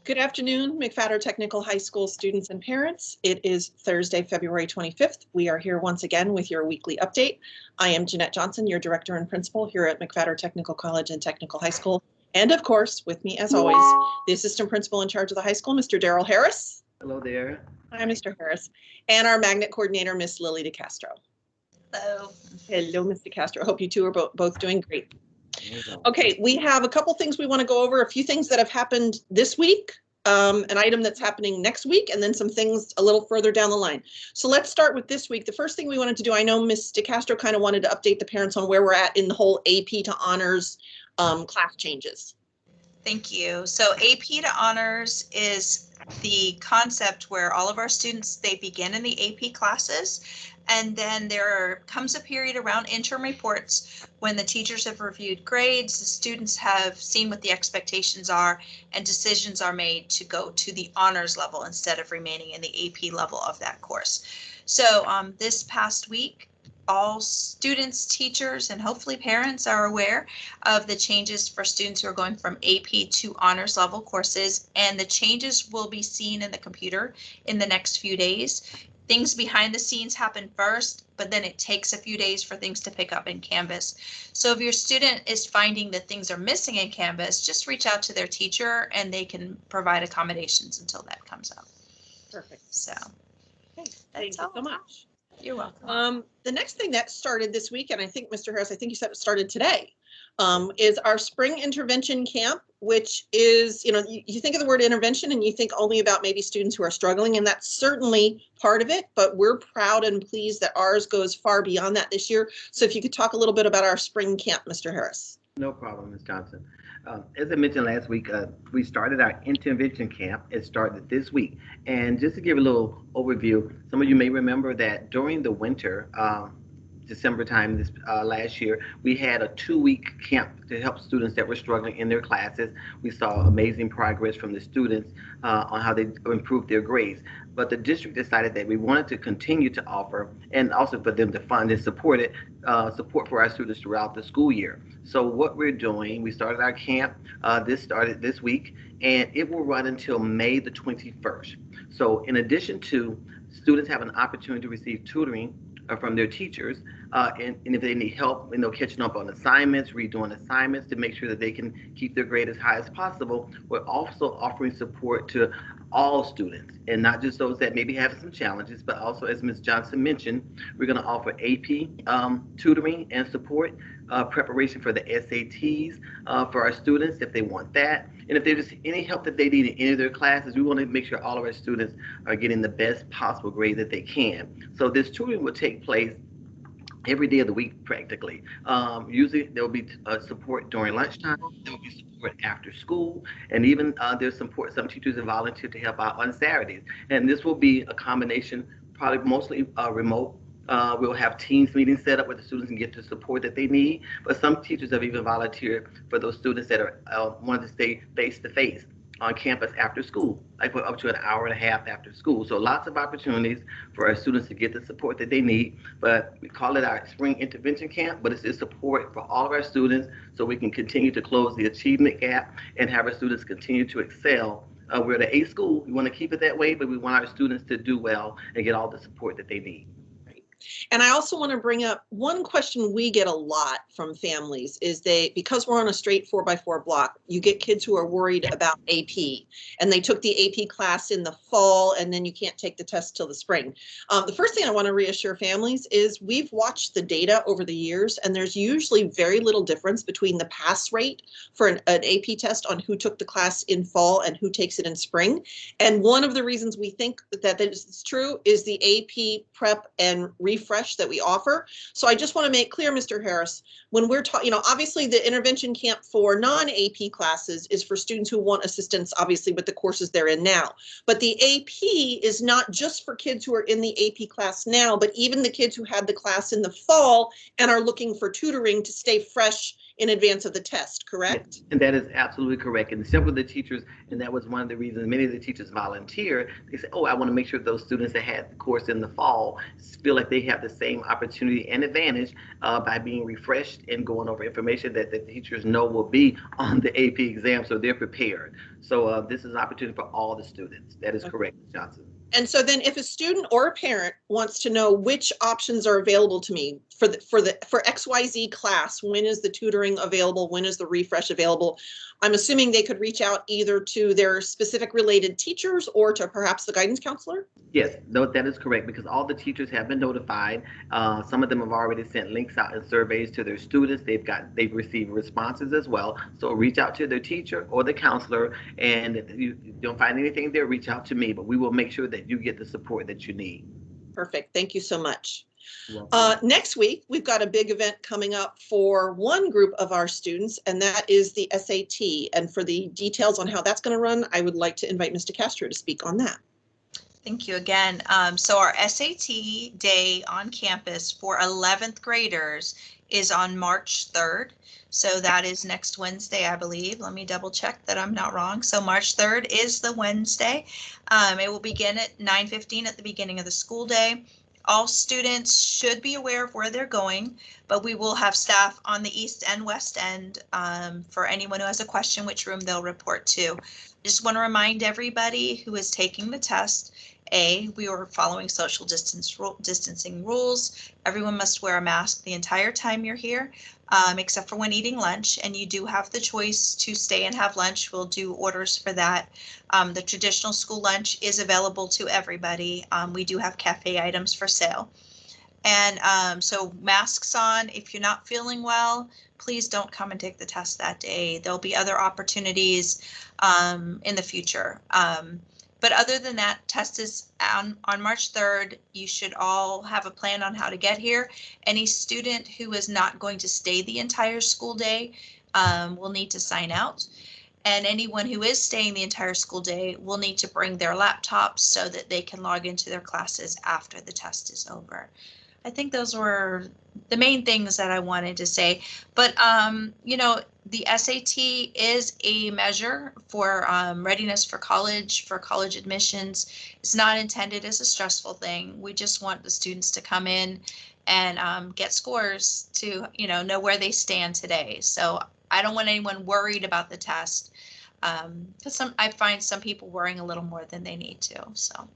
Good afternoon, McFatter Technical High School students and parents. It is Thursday, February 25th. We are here once again with your weekly update. I am Jeanette Johnson, your director and principal here at McFatter Technical College and Technical High School. And of course, with me as always, the assistant principal in charge of the high school, Mr. Daryl Harris. Hello there. Hi, Mr. Harris. And our magnet coordinator, Miss Lily DeCastro. Hello. Hello, Ms. DeCastro. I hope you two are both doing great. Okay, we have a couple things we want to go over, a few things that have happened this week, an item that's happening next week, and then some things a little further down the line. So let's start with this week. The first thing we wanted to do, I know Ms. DeCastro kind of wanted to update the parents on where we're at in the whole AP to honors class changes. Thank you. So AP to honors is the concept where all of our students, they begin in the AP classes, and then there comes a period around interim reports when the teachers have reviewed grades, the students have seen what the expectations are, and decisions are made to go to the honors level instead of remaining in the AP level of that course. So this past week, all students, teachers, and hopefully parents are aware of the changes for students who are going from AP to honors level courses, and the changes will be seen in the computer in the next few days. Things behind the scenes happen first, but then it takes a few days for things to pick up in Canvas. So if your student is finding that things are missing in Canvas, just reach out to their teacher and they can provide accommodations until that comes out. Perfect. So Okay, thank you so much. You're welcome. The next thing that started this week, and I think Mr. Harris, I think you said it started today, is our spring intervention camp, which is, you know, you think of the word intervention and you think only about maybe students who are struggling, and that's certainly part of it, but we're proud and pleased that ours goes far beyond that this year. So if you could talk a little bit about our spring camp, Mr. Harris. No problem, Ms. Johnson. As I mentioned last week, we started our intervention camp. It started this week. And just to give a little overview, some of you may remember that during the winter, December time this last year, we had a 2-week camp to help students that were struggling in their classes. We saw amazing progress from the students on how they improved their grades. But the district decided that we wanted to continue to offer, and also for them to fund and support it, support for our students throughout the school year. So what we're doing, we started our camp, this started this week, and it will run until May the 21st. So in addition to students have an opportunity to receive tutoring from their teachers, and if they need help, you know, catching up on assignments, redoing assignments to make sure that they can keep their grade as high as possible, we're also offering support to all students, and not just those that maybe have some challenges, but also, as Ms. Johnson mentioned, we're going to offer AP tutoring and support, preparation for the SATs for our students if they want that. And if there's any help that they need in any of their classes, we want to make sure all of our students are getting the best possible grade that they can. So this tutoring will take place every day of the week practically. Usually there will be support during lunchtime, there will be support after school, and even there's support, some teachers have volunteered to help out on Saturdays. And this will be a combination, probably mostly remote. We'll have Teams meetings set up where the students can get the support that they need, but some teachers have even volunteered for those students that are want to stay face-to-face on campus after school, like for up to an hour and a half after school. So lots of opportunities for our students to get the support that they need. But we call it our spring intervention camp, but it's just support for all of our students so we can continue to close the achievement gap and have our students continue to excel. We're the A school, we want to keep it that way, but we want our students to do well and get all the support that they need. And I also want to bring up one question we get a lot from families is because we're on a straight 4x4 block, you get kids who are worried about AP and they took the AP class in the fall and then you can't take the test till the spring. The first thing I want to reassure families is we've watched the data over the years and there's usually very little difference between the pass rate for an AP test on who took the class in fall and who takes it in spring. And one of the reasons we think that is true is the AP prep and refresh that we offer. So I just want to make clear, Mr. Harris, when we're talking, you know, obviously the intervention camp for non-AP classes is for students who want assistance, obviously, with the courses they're in now. But the AP is not just for kids who are in the AP class now, but even the kids who had the class in the fall and are looking for tutoring to stay fresh in advance of the test, correct? Yes, and that is absolutely correct. And several of the teachers, and that was one of the reasons many of the teachers volunteer. They say, "Oh, I want to make sure those students that had the course in the fall feel like they have the same opportunity and advantage by being refreshed and going over information that the teachers know will be on the AP exam, so they're prepared." So this is an opportunity for all the students. That is correct, Ms. Johnson. And so then if a student or a parent wants to know which options are available to me for XYZ class, when is the tutoring available? When is the refresh available? I'm assuming they could reach out either to their specific related teachers or to perhaps the guidance counselor? Yes, no, that is correct because all the teachers have been notified. Some of them have already sent links out and surveys to their students. They've received responses as well. So reach out to their teacher or the counselor, and if you don't find anything there, reach out to me. But we will make sure that you get the support that you need. Perfect. Thank you so much. Welcome. Next week, we've got a big event coming up for one group of our students, and that is the SAT. And for the details on how that's going to run, I would like to invite Mr. Castro to speak on that. Thank you again. So our SAT day on campus for 11th graders is on March 3rd. So that is next Wednesday, I believe. Let me double check that I'm not wrong. So March 3rd is the Wednesday. It will begin at 9:15 at the beginning of the school day. All students should be aware of where they're going, but we will have staff on the east and west end for anyone who has a question, which room they'll report to. Just want to remind everybody who is taking the test, we are following social distancing rules. Everyone must wear a mask the entire time you're here, except for when eating lunch, and you do have the choice to stay and have lunch. We'll do orders for that. The traditional school lunch is available to everybody. We do have cafe items for sale. And so masks on. If you're not feeling well, please don't come and take the test that day. There'll be other opportunities in the future. But other than that, test is on March 3rd. You should all have a plan on how to get here. Any student who is not going to stay the entire school day will need to sign out. And anyone who is staying the entire school day will need to bring their laptops so that they can log into their classes after the test is over. I think those were the main things that I wanted to say. But, you know, the SAT is a measure for readiness for college admissions. It's not intended as a stressful thing. We just want the students to come in and get scores to, you know where they stand today. So I don't want anyone worried about the test because I find some people worrying a little more than they need to. So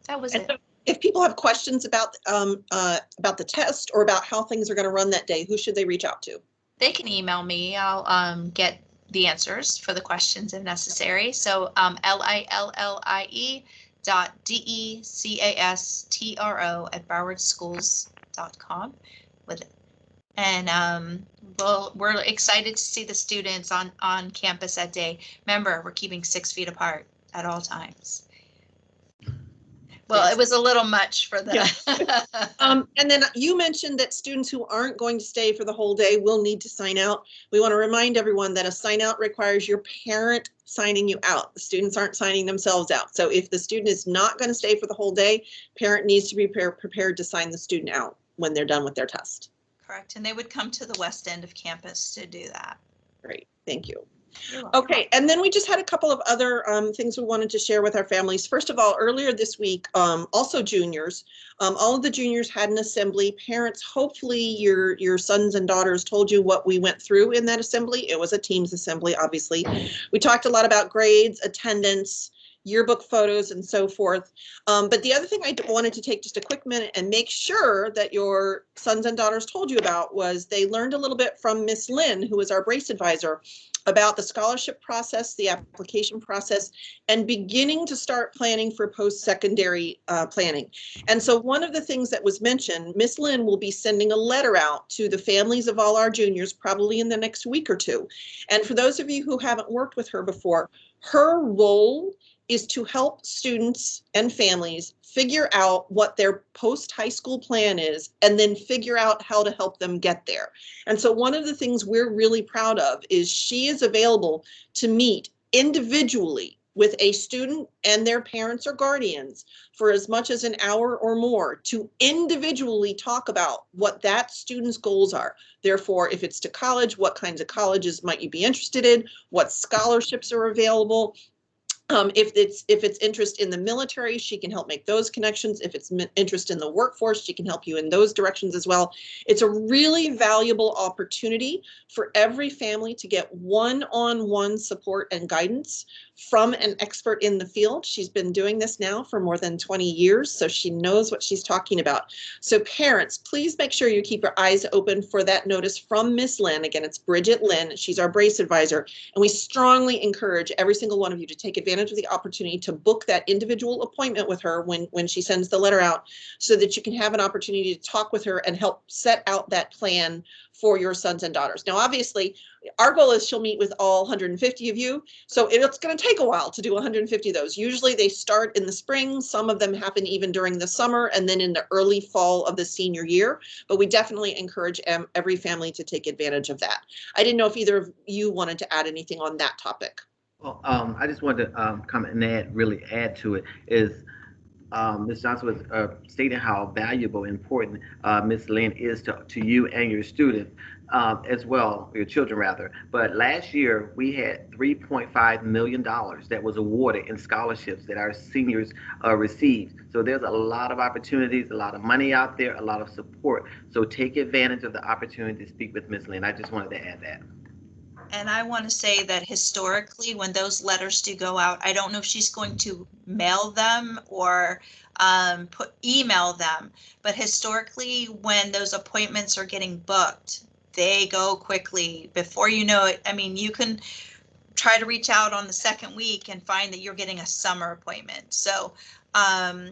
that was it. If people have questions about the test or about how things are going to run that day, who should they reach out to? They can email me. I'll get the answers for the questions if necessary. So lillie.decastro@browardschools.com with it. And we're excited to see the students on campus that day. Remember, we're keeping 6 feet apart at all times. Well, yes. It was a little much for them. Yeah. And then you mentioned that students who aren't going to stay for the whole day will need to sign out. We want to remind everyone that a sign out requires your parent signing you out. The students aren't signing themselves out. So if the student is not going to stay for the whole day, parent needs to be prepared to sign the student out when they're done with their test. Correct. And they would come to the west end of campus to do that. Great. Thank you. Okay, and then we just had a couple of other things we wanted to share with our families. First of all, earlier this week, also juniors, all of the juniors had an assembly. Parents, hopefully your sons and daughters told you what we went through in that assembly. It was a Teams assembly, obviously. We talked a lot about grades, attendance, yearbook photos, and so forth. But the other thing I wanted to take just a quick minute and make sure that your sons and daughters told you about was they learned a little bit from Miss Lynn, who is our brace advisor, about the scholarship process, the application process, and beginning to start planning for post-secondary planning. And so one of the things that was mentioned, Miss Lynn will be sending a letter out to the families of all our juniors probably in the next week or two. And for those of you who haven't worked with her before, her role is to help students and families figure out what their post-high school plan is and then figure out how to help them get there. And so one of the things we're really proud of is she is available to meet individually with a student and their parents or guardians for as much as an hour or more to individually talk about what that student's goals are. Therefore, if it's to college, what kinds of colleges might you be interested in? What scholarships are available? If it's interest in the military, she can help make those connections. If it's interest in the workforce, she can help you in those directions as well. It's a really valuable opportunity for every family to get one-on-one support and guidance from an expert in the field. She's been doing this now for more than 20 years, so she knows what she's talking about. So parents, please make sure you keep your eyes open for that notice from Miss Lynn. Again, it's Bridget Lynn. She's our brace advisor, and we strongly encourage every single one of you to take advantage of the opportunity to book that individual appointment with her when she sends the letter out, so that you can have an opportunity to talk with her and help set out that plan for your sons and daughters. Now, obviously, our goal is she'll meet with all 150 of you, so it's going to take a while to do 150 of those. Usually they start in the spring, some of them happen even during the summer, and then in the early fall of the senior year, but we definitely encourage every family to take advantage of that. I didn't know if either of you wanted to add anything on that topic. Well, I just wanted to comment and add to it is Ms. Johnson was stating how valuable and important Ms. Lynn is to you and your students as well, your children rather. But last year we had $3.5 million that was awarded in scholarships that our seniors received. So there's a lot of opportunities, a lot of money out there, a lot of support. So take advantage of the opportunity to speak with Ms. Lynn. I just wanted to add that. And I want to say that historically, when those letters do go out, I don't know if she's going to mail them or email them, but historically, when those appointments are getting booked, they go quickly. Before you know it, I mean, you can try to reach out on the second week and find that you're getting a summer appointment. So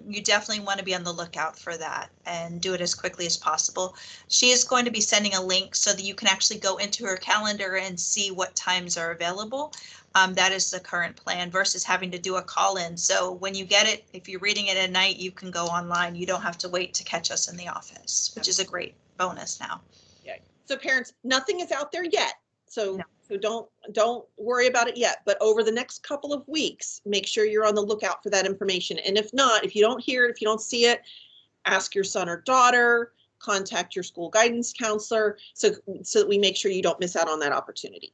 you definitely want to be on the lookout for that and do it as quickly as possible. She is going to be sending a link so that you can actually go into her calendar and see what times are available. That is the current plan versus having to do a call-in. So when you get it, if you're reading it at night, you can go online. You don't have to wait to catch us in the office, which is a great bonus now. Yeah. So parents, nothing is out there yet. So No. So don't worry about it yet, but over the next couple of weeks, make sure you're on the lookout for that information. And if not, if you don't hear it, if you don't see it, ask your son or daughter, contact your school guidance counselor, so that we make sure you don't miss out on that opportunity.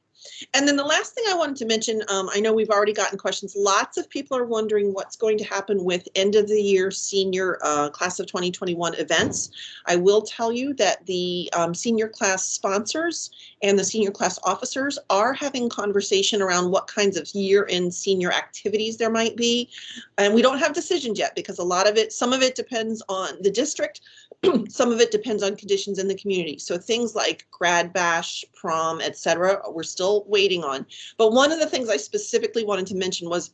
And then the last thing I wanted to mention, I know we've already gotten questions. Lots of people are wondering what's going to happen with end of the year senior class of 2021 events. I will tell you that the senior class sponsors and the senior class officers are having conversation around what kinds of year-end senior activities there might be. And we don't have decisions yet because some of it depends on the district, some of it depends on conditions in the community. So things like grad bash, prom, etc., we're still waiting on. But one of the things I specifically wanted to mention was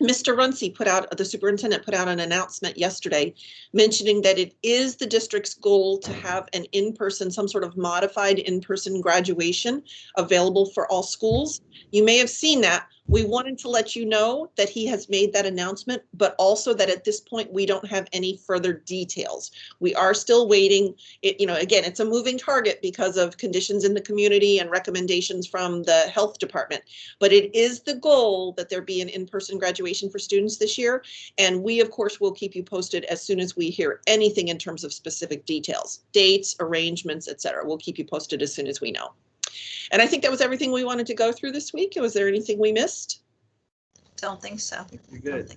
Mr. Runcie the superintendent put out an announcement yesterday mentioning that it is the district's goal to have an in-person, some sort of modified in-person graduation available for all schools. You may have seen that. We wanted to let you know that he has made that announcement, but also that at this point, we don't have any further details. We are still waiting. Again, it's a moving target because of conditions in the community and recommendations from the health department, but it is the goal that there be an in-person graduation for students this year. And we, of course, will keep you posted as soon as we hear anything in terms of specific details, dates, arrangements, etc. We'll keep you posted as soon as we know. And I think that was everything we wanted to go through this week. Was there anything we missed? Don't think so. You're good.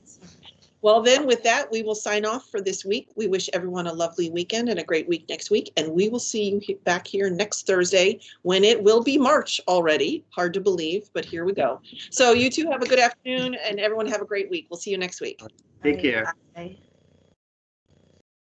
Well, then with that, we will sign off for this week. We wish everyone a lovely weekend and a great week next week. And we will see you back here next Thursday when it will be March already. Hard to believe, but here we go. So you two have a good afternoon and everyone have a great week. We'll see you next week. Take care. Bye.